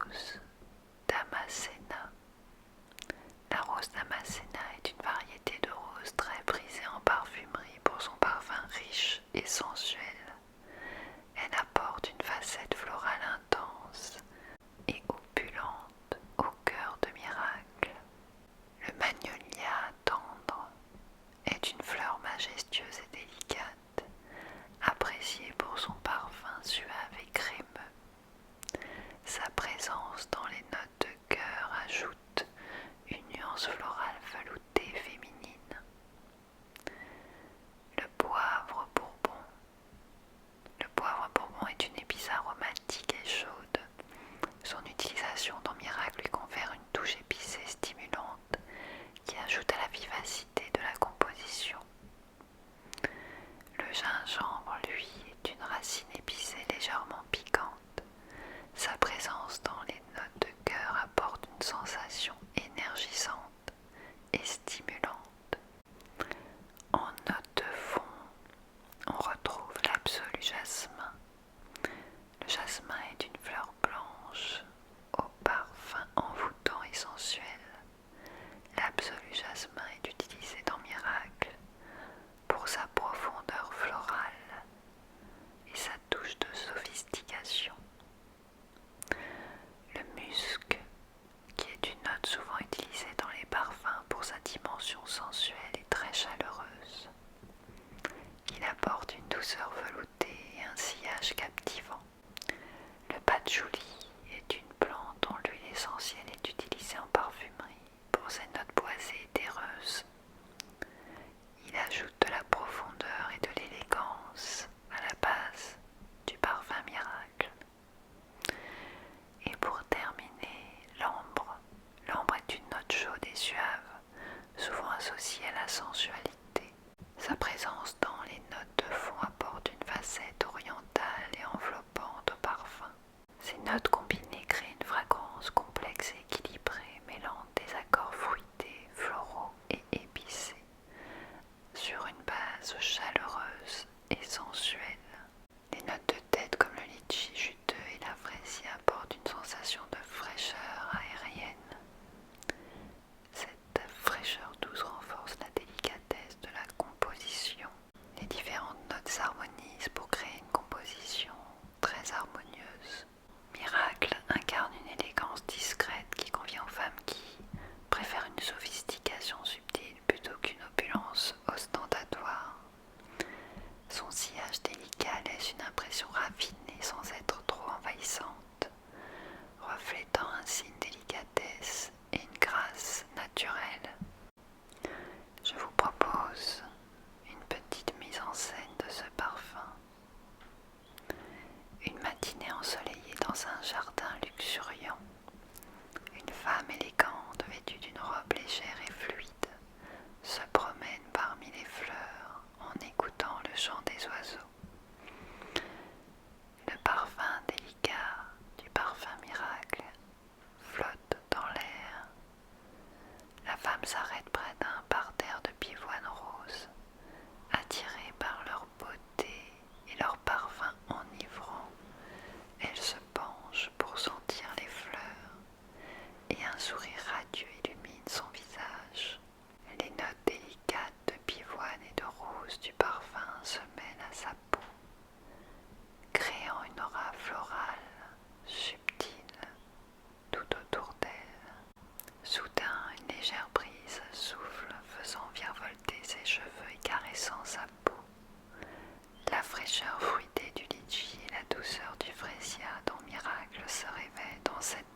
rose Damascena. La rose Damascena est une variété de rose très prisée en parfumerie pour son parfum riche et sensuel. Elle apporte une facette florale intense et opulente au cœur de miracle. Le magnolia tendre est une fleur majestueuse et délicate, appréciée pour son parfum suave et crémeux. Sa présence dans les notes de cœur ajoute une nuance florale veloutée féminine. Le poivre bourbon. Le poivre bourbon est une épice aromatique et chaude. Son utilisation dans Miracle lui confère une touche épicée stimulante qui ajoute à la vivacité de la composition. Le gingembre, lui, est une racine épicée légèrement piquante. Sa présence dans les notes de cœur apporte une sensation énergisante et stimulante. En note de fond, on retrouve l'absolu jasmin. Le jasmin est une fleur blanche au parfum envoûtant et sensuel. L'absolu jasmin est utilisé dans Miracle pour sa profondeur florale et sa touche de sophistication. Le musc, qui est une note souvent utilisée dans les parfums pour sa dimension sensuelle et très chaleureuse. Il apporte une douceur veloutée et un sillage captivant. Le patchouli est une plante dont l'huile essentielle est utilisée en parfumerie pour ses notes boisées et terreuses. Il ajoute de la profondeur et de l'élégance à la base du parfum Miracle. Et pour terminer, l'ambre. L'ambre est une note chaude et suave, souvent associée à la sensualité. Sa présence dans les notes de fond apporte une facette orientale et enveloppante au parfum. Ces notes combinées créent une fragrance complexe et équilibrée, mêlant des accords fruités, floraux et épicés, sur une base chaleureuse et sensuelle. Les notes de tête comme le litchi juteux et la fraisier apportent une sensation de fraîcheur aérienne. Cette fraîcheur douce renforce la délicatesse de la composition. Les différentes notes s'harmonisent pour créer une composition très harmonieuse. Miracle incarne une élégance discrète qui convient aux femmes qui préfèrent une sophistication subtile plutôt qu'une opulence ostentatoire. Son sillage délicat laisse une impression raffinée sans être trop envahissante, reflétant ainsi une délicatesse et une grâce naturelle. Je vous propose une petite mise en scène de ce parfum. Une matinée ensoleillée dans un jardin luxuriant. Une femme élégante vêtue d'une robe légère et fluide se promène parmi les fleurs en écoutant le chant des oiseaux. Le parfum délicat du parfum Miracle flotte dans l'air. La femme s'arrête près d'un parterre de pivoines roses, attirée par leur beauté et leur parfum enivrant. Elle se penche pour sentir les fleurs et un sourire radieux illumine son visage. Les notes délicates de pivoine et de rose du parfum se mêlent à sa peau, créant une aura florale subtile tout autour d'elle. Soudain, une légère brise souffle, faisant virevolter ses cheveux et caressant sa peau. La fraîcheur fruitée du litchi et la douceur du freesia dont Miracle se révèlent dans cette